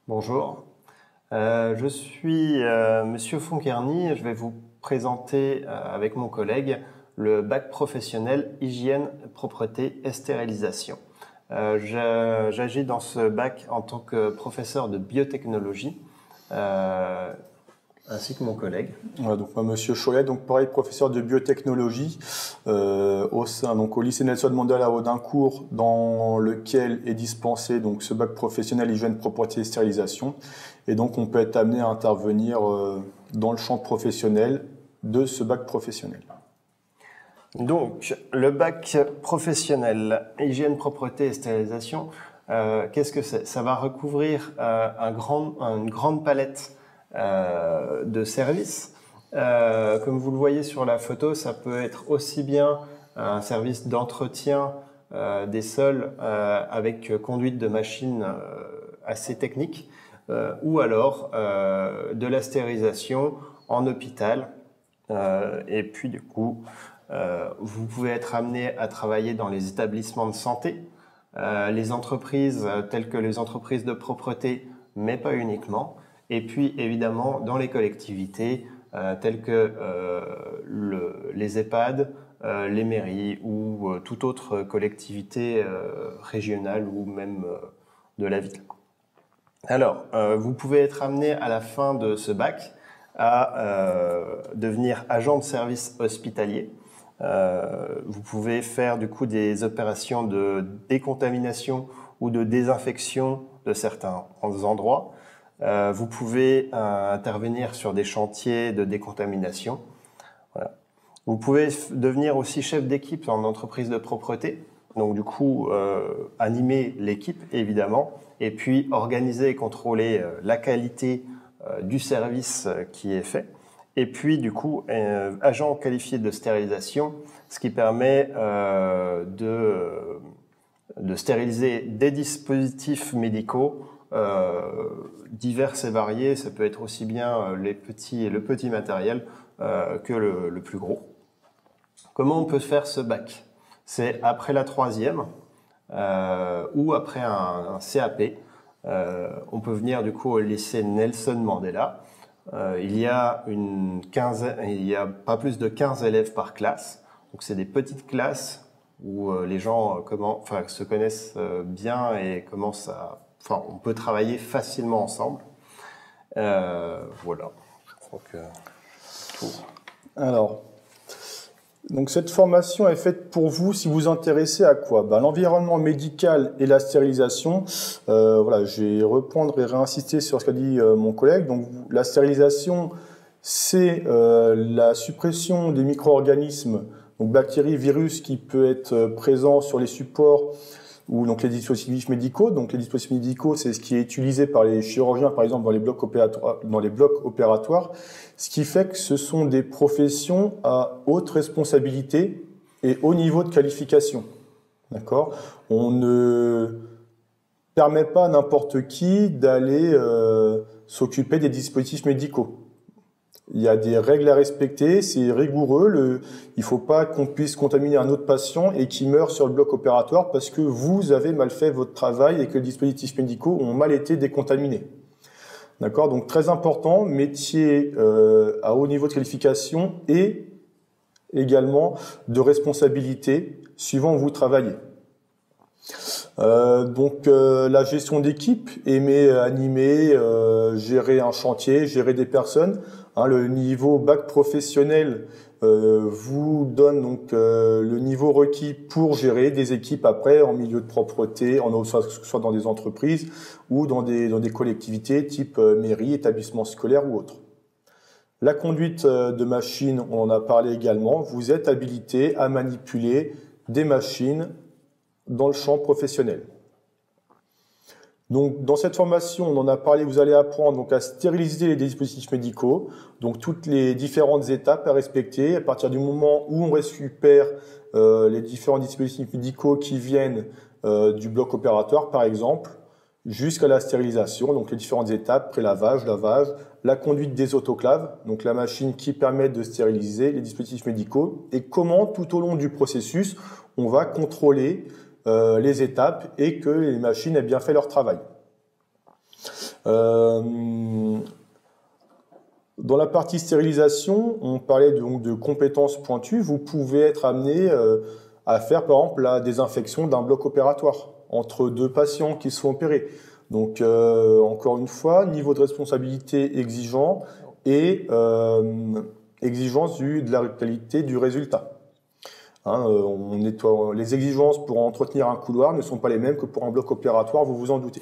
Bonjour, je suis Monsieur Fonkerny et je vais vous présenter avec mon collègue le bac professionnel hygiène, propreté et stérilisation. J'agis dans ce bac en tant que professeur de biotechnologie ainsi que mon collègue. Voilà, donc moi, Monsieur Cholet, donc pareil, professeur de biotechnologie au lycée Nelson Mandela à Audincourt, dans lequel est dispensé donc ce bac professionnel hygiène, propreté et stérilisation. Et donc on peut être amené à intervenir dans le champ professionnel de ce bac professionnel. Donc le bac professionnel hygiène, propreté et stérilisation, qu'est-ce que c'est? Ça va recouvrir une grande palette de services. Comme vous le voyez sur la photo, ça peut être aussi bien un service d'entretien des sols avec conduite de machines assez techniques, ou alors de la stérilisation en hôpital. Et puis du coup, vous pouvez être amené à travailler dans les établissements de santé, les entreprises telles que les entreprises de propreté, mais pas uniquement. Et puis évidemment dans les collectivités telles que les EHPAD, les mairies ou toute autre collectivité régionale ou même de la ville. Alors, vous pouvez être amené à la fin de ce bac à devenir agent de service hospitalier. Vous pouvez faire du coup des opérations de décontamination ou de désinfection de certains endroits. Vous pouvez intervenir sur des chantiers de décontamination. Voilà. Vous pouvez devenir aussi chef d'équipe en entreprise de propreté. Donc du coup, animer l'équipe évidemment, et puis organiser et contrôler la qualité du service qui est fait. Et puis du coup, agent qualifié de stérilisation, ce qui permet de stériliser des dispositifs médicaux divers et variés. Ça peut être aussi bien le petit matériel que le plus gros. Comment on peut faire ce bac? C'est après la troisième ou après un CAP. On peut venir du coup au lycée Nelson Mandela. Il y a pas plus de 15 élèves par classe. Donc c'est des petites classes où les gens se connaissent bien et on peut travailler facilement ensemble. Voilà. Je crois que tout. Alors, donc cette formation est faite pour vous si vous vous intéressez à quoi? L'environnement médical et la stérilisation. Voilà, je vais reprendre et réinsister sur ce qu'a dit mon collègue. Donc la stérilisation, c'est la suppression des micro-organismes, donc bactéries, virus qui peut être présent sur les supports ou donc les dispositifs médicaux. Donc les dispositifs médicaux, c'est ce qui est utilisé par les chirurgiens, par exemple dans les blocs opératoires, ce qui fait que ce sont des professions à haute responsabilité et haut niveau de qualification. D'accord? On ne permet pas à n'importe qui d'aller s'occuper des dispositifs médicaux. Il y a des règles à respecter, c'est rigoureux. Il ne faut pas qu'on puisse contaminer un autre patient et qu'il meure sur le bloc opératoire parce que vous avez mal fait votre travail et que les dispositifs médicaux ont mal été décontaminés. D'accord? Donc très important, métier à haut niveau de qualification et également de responsabilité suivant où vous travaillez. La gestion d'équipe, aimer animer, gérer un chantier, gérer des personnes. Le niveau bac professionnel vous donne donc le niveau requis pour gérer des équipes après en milieu de propreté, soit dans des entreprises ou dans des collectivités type mairie, établissement scolaire ou autre. La conduite de machines, on en a parlé également. Vous êtes habilité à manipuler des machines dans le champ professionnel. Donc, dans cette formation, on en a parlé, vous allez apprendre donc à stériliser les dispositifs médicaux, donc toutes les différentes étapes à respecter à partir du moment où on récupère les différents dispositifs médicaux qui viennent du bloc opératoire, par exemple, jusqu'à la stérilisation, donc les différentes étapes, pré-lavage, lavage, la conduite des autoclaves, donc la machine qui permet de stériliser les dispositifs médicaux, et comment tout au long du processus, on va contrôler les étapes et que les machines aient bien fait leur travail. Dans la partie stérilisation, on parlait donc de compétences pointues. Vous pouvez être amené à faire, par exemple, la désinfection d'un bloc opératoire entre deux patients qui sont opérés. Donc, encore une fois, niveau de responsabilité exigeant et exigence de la qualité du résultat. On nettoie, les exigences pour entretenir un couloir ne sont pas les mêmes que pour un bloc opératoire, vous vous en doutez.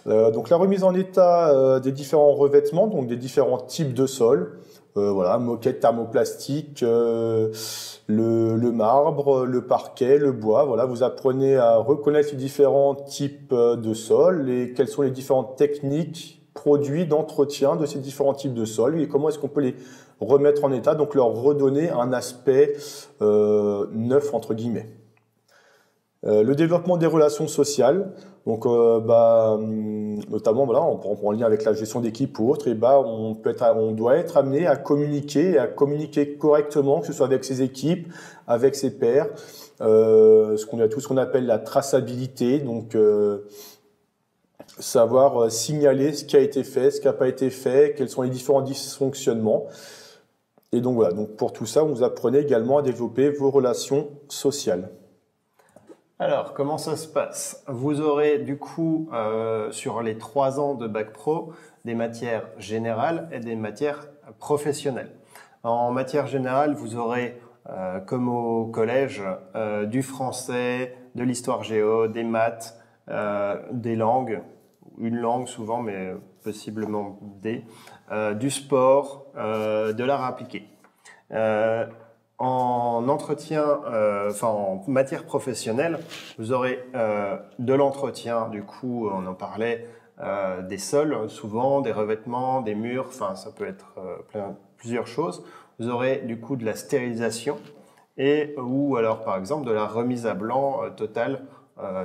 Donc la remise en état des différents revêtements, donc des différents types de sols, voilà, moquette thermoplastique, le marbre, le parquet, le bois. Voilà, vous apprenez à reconnaître les différents types de sols et quelles sont les différentes techniques, produits d'entretien de ces différents types de sols et comment est-ce qu'on peut les remettre en état, donc leur redonner un aspect neuf entre guillemets. Le développement des relations sociales, donc notamment voilà, en lien avec la gestion d'équipe ou autre, et on doit être amené à communiquer correctement, que ce soit avec ses équipes, avec ses pairs, tout ce qu'on appelle la traçabilité, donc savoir signaler ce qui a été fait, ce qui n'a pas été fait, quels sont les différents dysfonctionnements. Et donc voilà, donc pour tout ça, vous apprenez également à développer vos relations sociales. Alors, comment ça se passe? Vous aurez du coup, sur les 3 ans de Bac Pro, des matières générales et des matières professionnelles. En matière générale, vous aurez, comme au collège, du français, de l'histoire géo, des maths, des langues, une langue souvent, mais possiblement du sport, de l'art appliqué. En entretien, en matière professionnelle, vous aurez de l'entretien, du coup, on en parlait, des sols, souvent, des revêtements, des murs, enfin, ça peut être plusieurs choses. Vous aurez, du coup, de la stérilisation ou alors, par exemple, de la remise à blanc totale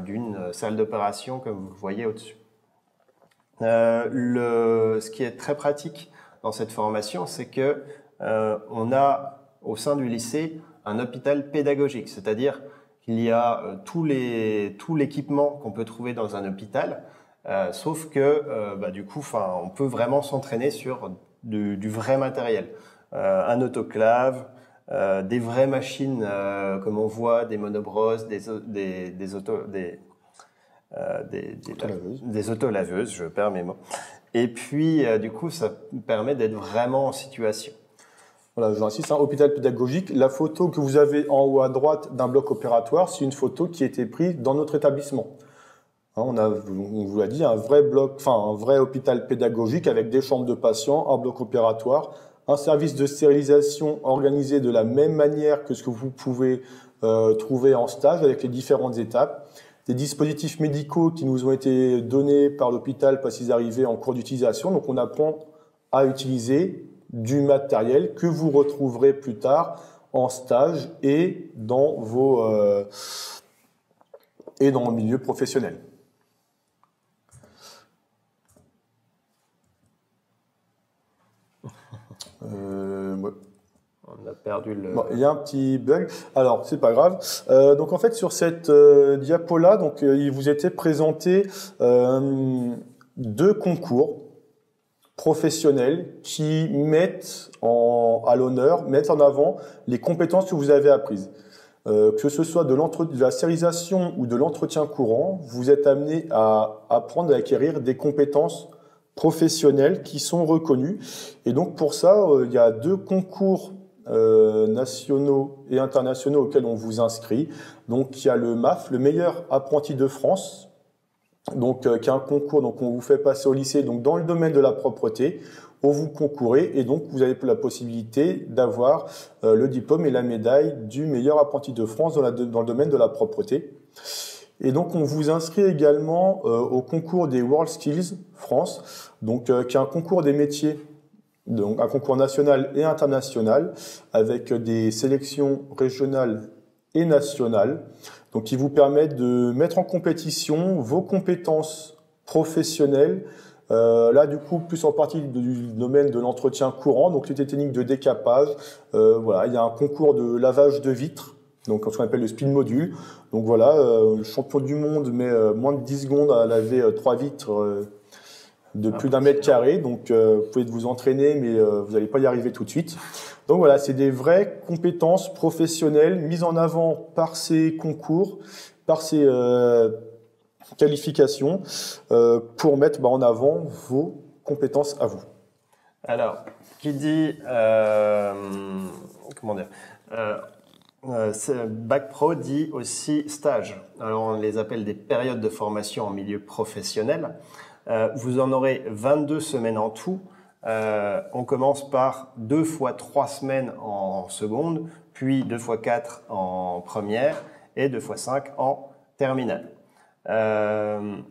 d'une salle d'opération, comme vous le voyez au-dessus. Ce qui est très pratique dans cette formation, c'est que on a au sein du lycée un hôpital pédagogique, c'est-à-dire qu'il y a tout l'équipement qu'on peut trouver dans un hôpital, sauf que du coup, on peut vraiment s'entraîner sur du vrai matériel, un autoclave, des vraies machines comme on voit, des monobrosses, des autolaveuses, je perds mes mots. Et puis, du coup, ça permet d'être vraiment en situation. Voilà, j'insiste, hôpital pédagogique. La photo que vous avez en haut à droite d'un bloc opératoire, c'est une photo qui a été prise dans notre établissement. On vous l'a dit, un vrai hôpital pédagogique avec des chambres de patients, un bloc opératoire, un service de stérilisation organisé de la même manière que ce que vous pouvez trouver en stage avec les différentes étapes. Des dispositifs médicaux qui nous ont été donnés par l'hôpital parce qu'ils arrivaient en cours d'utilisation. Donc on apprend à utiliser du matériel que vous retrouverez plus tard en stage et dans le milieu professionnel. Ouais. On a perdu le... Bon, il y a un petit bug. Alors, c'est pas grave. Donc, en fait, sur cette diapo-là, donc, il vous était présenté 2 concours professionnels qui mettent en avant les compétences que vous avez apprises. Que ce soit de la stérilisation ou de l'entretien courant, vous êtes amené à apprendre à acquérir des compétences professionnelles qui sont reconnues. Et donc pour ça, il y a 2 concours nationaux et internationaux auxquels on vous inscrit. Donc il y a le MAF, le meilleur apprenti de France, donc qui est un concours, donc on vous fait passer au lycée, donc dans le domaine de la propreté, où vous concourez et donc vous avez la possibilité d'avoir le diplôme et la médaille du meilleur apprenti de France dans le domaine de la propreté. Et donc on vous inscrit également au concours des World Skills France, donc qui est un concours des métiers, donc un concours national et international avec des sélections régionales et nationales, donc qui vous permettent de mettre en compétition vos compétences professionnelles. Là, du coup, plus en partie du domaine de l'entretien courant, donc les techniques de décapage. Voilà, il y a un concours de lavage de vitres Donc, ce qu'on appelle le speed module. Donc voilà, le champion du monde met moins de 10 secondes à laver 3 vitres de plus d'un mètre carré. Donc, vous pouvez vous entraîner, mais vous n'allez pas y arriver tout de suite. Donc voilà, c'est des vraies compétences professionnelles mises en avant par ces concours, par ces qualifications, pour mettre en avant vos compétences à vous. Alors, qui dit, comment dire, Bac Pro dit aussi stage. Alors, on les appelle des périodes de formation en milieu professionnel. Vous en aurez 22 semaines en tout. On commence par 2 fois 3 semaines en seconde, puis 2 fois 4 en première et 2 fois 5 en terminale.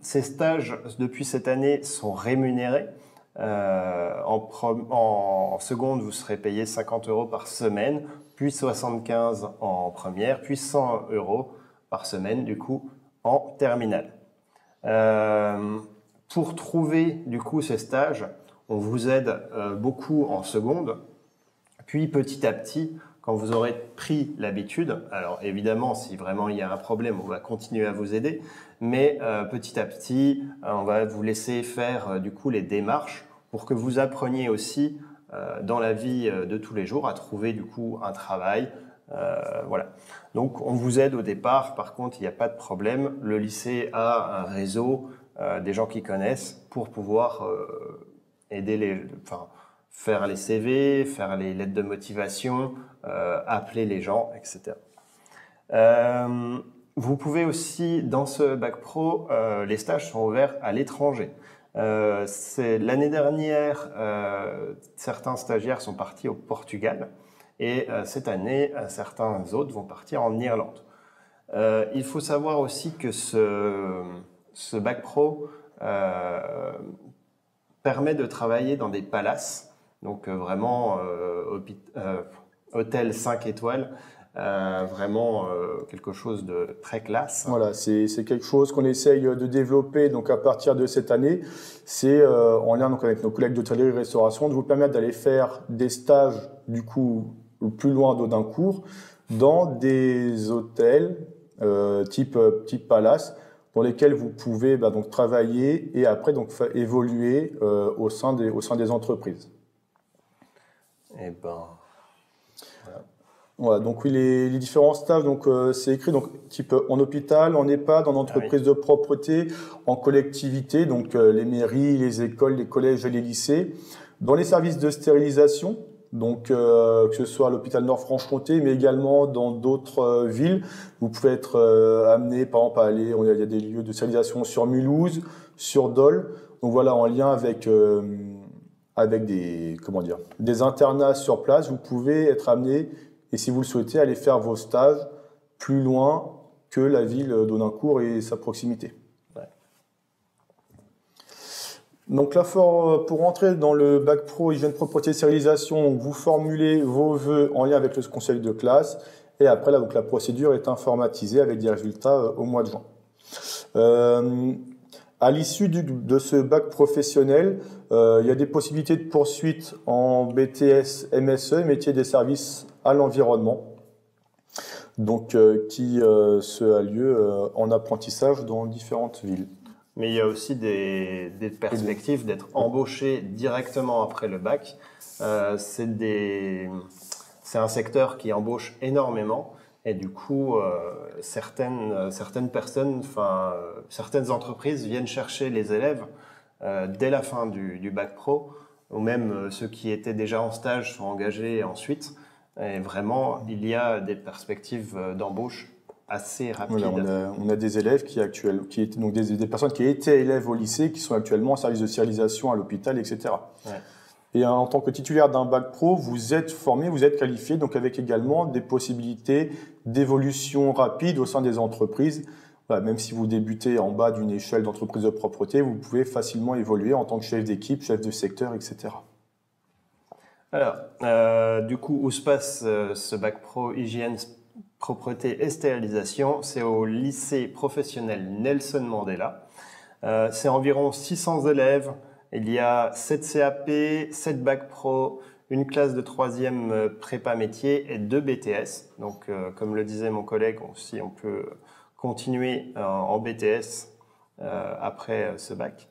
Ces stages, depuis cette année, sont rémunérés. En seconde, vous serez payé 50 € par semaine, puis 75 en première, puis 100 € par semaine, du coup, en terminale. Pour trouver, du coup, ces stages, on vous aide beaucoup en seconde, puis petit à petit, quand vous aurez pris l'habitude, alors évidemment, si vraiment il y a un problème, on va continuer à vous aider, mais petit à petit, on va vous laisser faire du coup les démarches pour que vous appreniez aussi dans la vie de tous les jours à trouver du coup un travail. Voilà. Donc on vous aide au départ, par contre il n'y a pas de problème. Le lycée a un réseau, des gens qui connaissent pour pouvoir aider faire les CV, faire les lettres de motivation, appeler les gens, etc. Vous pouvez aussi, dans ce Bac Pro, les stages sont ouverts à l'étranger. L'année dernière, certains stagiaires sont partis au Portugal et cette année, certains autres vont partir en Irlande. Il faut savoir aussi que ce Bac Pro permet de travailler dans des palaces, donc vraiment hôtel 5 étoiles, vraiment quelque chose de très classe. Voilà, c'est quelque chose qu'on essaye de développer donc à partir de cette année. C'est en lien donc avec nos collègues d'hôtellerie-restauration de vous permettre d'aller faire des stages du coup plus loin d'Audincourt dans des hôtels type palace dans lesquels vous pouvez donc travailler et après donc évoluer au sein des entreprises. Et ben. Voilà, donc oui, les différents stages, donc c'est écrit donc type en hôpital, en EHPAD, en entreprise de propreté, en collectivité, donc les mairies, les écoles, les collèges et les lycées, dans les services de stérilisation, donc que ce soit à l'hôpital Nord-Franche-Comté, mais également dans d'autres villes. Vous pouvez être amené, par exemple, à aller, il y a des lieux de stérilisation sur Mulhouse, sur Dole, donc voilà, en lien avec des internats sur place, vous pouvez être amené. Et si vous le souhaitez, allez faire vos stages plus loin que la ville d'Audincourt et sa proximité. Ouais. Donc là, pour rentrer dans le Bac Pro Hygiène Propreté Stérilisation, vous formulez vos vœux en lien avec le conseil de classe. Et après, là, donc, la procédure est informatisée avec des résultats au mois de juin. À l'issue de ce bac professionnel, il y a des possibilités de poursuite en BTS MSE, métier des services à l'environnement, donc qui se a lieu en apprentissage dans différentes villes. Mais il y a aussi des perspectives d'être embauché directement après le bac. C'est un secteur qui embauche énormément. Et du coup, certaines personnes, certaines entreprises viennent chercher les élèves dès la fin du Bac Pro, ou même ceux qui étaient déjà en stage sont engagés ensuite. Et vraiment, il y a des perspectives d'embauche assez rapides. Voilà, on a des élèves donc des personnes qui étaient élèves au lycée, qui sont actuellement en service de stérilisation à l'hôpital, etc. Ouais. Et en tant que titulaire d'un Bac Pro, vous êtes formé, vous êtes qualifié, donc avec également des possibilités d'évolution rapide au sein des entreprises. Voilà, même si vous débutez en bas d'une échelle d'entreprise de propreté, vous pouvez facilement évoluer en tant que chef d'équipe, chef de secteur, etc. Alors, du coup, où se passe ce Bac Pro Hygiène, Propreté et Stérilisation? C'est au lycée professionnel Nelson Mandela. C'est environ 600 élèves. Il y a 7 CAP, 7 Bac Pro, une classe de troisième prépa métier et 2 BTS. Donc, comme le disait mon collègue, aussi, on peut continuer en BTS après ce bac.